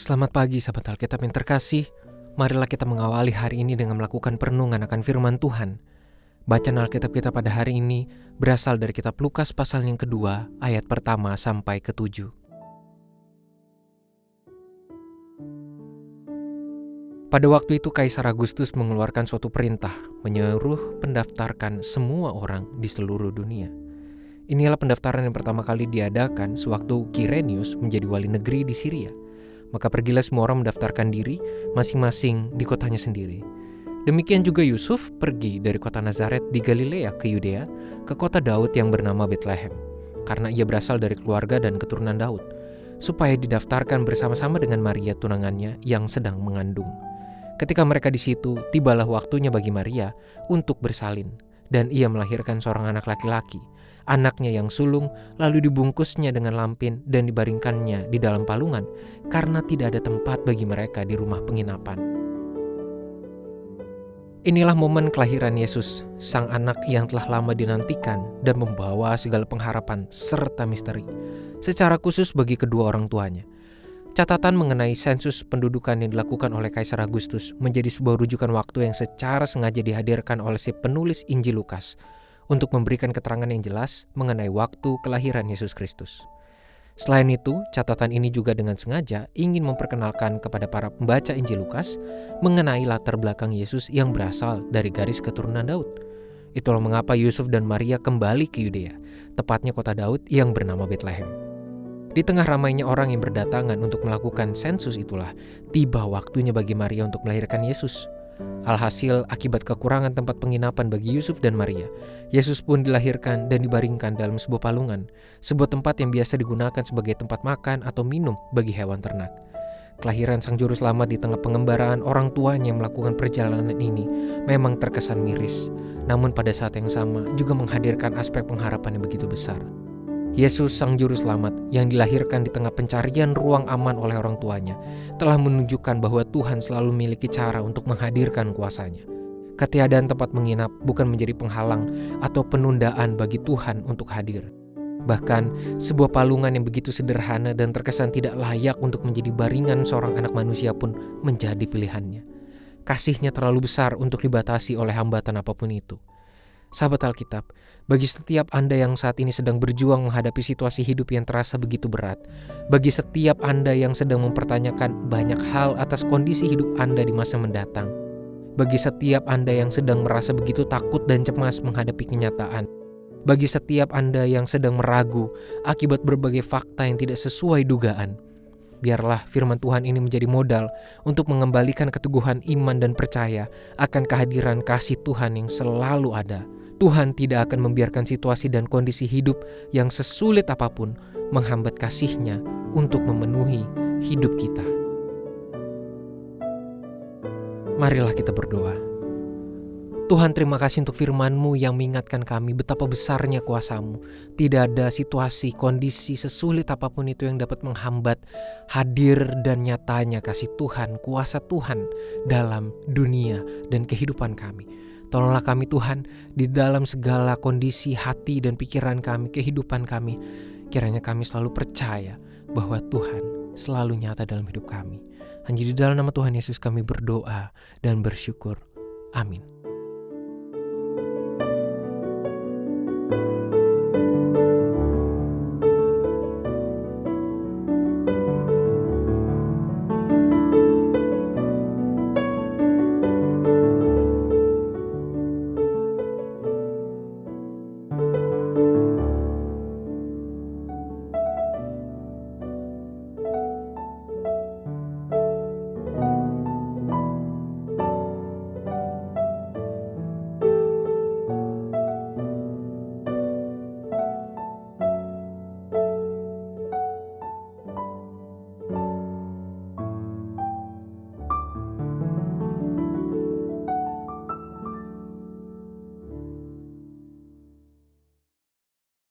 Selamat pagi sahabat Alkitab yang terkasih. Marilah kita mengawali hari ini dengan melakukan perenungan akan firman Tuhan. Bacaan Alkitab kita pada hari ini berasal dari kitab Lukas pasal yang kedua, ayat pertama sampai ke-7. Pada waktu itu Kaisar Agustus mengeluarkan suatu perintah menyuruh pendaftarkan semua orang di seluruh dunia. Inilah pendaftaran yang pertama kali diadakan sewaktu Quirinius menjadi wali negeri di Syria. Maka pergilah semua orang mendaftarkan diri masing-masing di kotanya sendiri. Demikian juga Yusuf pergi dari kota Nazaret di Galilea ke Yudea, ke kota Daud yang bernama Betlehem, karena ia berasal dari keluarga dan keturunan Daud, supaya didaftarkan bersama-sama dengan Maria tunangannya yang sedang mengandung. Ketika mereka di situ, tibalah waktunya bagi Maria untuk bersalin, dan ia melahirkan seorang anak laki-laki. Anaknya yang sulung lalu dibungkusnya dengan lampin dan dibaringkannya di dalam palungan karena tidak ada tempat bagi mereka di rumah penginapan. Inilah momen kelahiran Yesus, sang anak yang telah lama dinantikan dan membawa segala pengharapan serta misteri, secara khusus bagi kedua orang tuanya. Catatan mengenai sensus pendudukan yang dilakukan oleh Kaisar Agustus menjadi sebuah rujukan waktu yang secara sengaja dihadirkan oleh si penulis Injil Lukas untuk memberikan keterangan yang jelas mengenai waktu kelahiran Yesus Kristus. Selain itu, catatan ini juga dengan sengaja ingin memperkenalkan kepada para pembaca Injil Lukas mengenai latar belakang Yesus yang berasal dari garis keturunan Daud. Itulah mengapa Yusuf dan Maria kembali ke Yudea, tepatnya kota Daud yang bernama Betlehem. Di tengah ramainya orang yang berdatangan untuk melakukan sensus itulah, tiba waktunya bagi Maria untuk melahirkan Yesus. Alhasil, akibat kekurangan tempat penginapan bagi Yusuf dan Maria, Yesus pun dilahirkan dan dibaringkan dalam sebuah palungan, sebuah tempat yang biasa digunakan sebagai tempat makan atau minum bagi hewan ternak. Kelahiran Sang Juru Selamat di tengah pengembaraan orang tuanya yang melakukan perjalanan ini memang terkesan miris, namun pada saat yang sama juga menghadirkan aspek pengharapan yang begitu besar. Yesus Sang Juru Selamat yang dilahirkan di tengah pencarian ruang aman oleh orang tuanya telah menunjukkan bahwa Tuhan selalu memiliki cara untuk menghadirkan kuasanya. Ketiadaan tempat menginap bukan menjadi penghalang atau penundaan bagi Tuhan untuk hadir. Bahkan sebuah palungan yang begitu sederhana dan terkesan tidak layak untuk menjadi baringan seorang anak manusia pun menjadi pilihannya. Kasihnya terlalu besar untuk dibatasi oleh hambatan apapun itu. Sahabat Alkitab, bagi setiap Anda yang saat ini sedang berjuang menghadapi situasi hidup yang terasa begitu berat, bagi setiap Anda yang sedang mempertanyakan banyak hal atas kondisi hidup Anda di masa mendatang, bagi setiap Anda yang sedang merasa begitu takut dan cemas menghadapi kenyataan, bagi setiap Anda yang sedang meragu akibat berbagai fakta yang tidak sesuai dugaan, biarlah firman Tuhan ini menjadi modal untuk mengembalikan keteguhan iman dan percaya akan kehadiran kasih Tuhan yang selalu ada. Tuhan tidak akan membiarkan situasi dan kondisi hidup yang sesulit apapun menghambat kasih-Nya untuk memenuhi hidup kita. Marilah kita berdoa. Tuhan, terima kasih untuk firman-Mu yang mengingatkan kami betapa besarnya kuasa-Mu. Tidak ada situasi, kondisi sesulit apapun itu yang dapat menghambat hadir dan nyatanya kasih Tuhan, kuasa Tuhan dalam dunia dan kehidupan kami. Tolonglah kami Tuhan, di dalam segala kondisi hati dan pikiran kami, kehidupan kami, kiranya kami selalu percaya bahwa Tuhan selalu nyata dalam hidup kami. Hanya di dalam nama Tuhan Yesus kami berdoa dan bersyukur. Amin.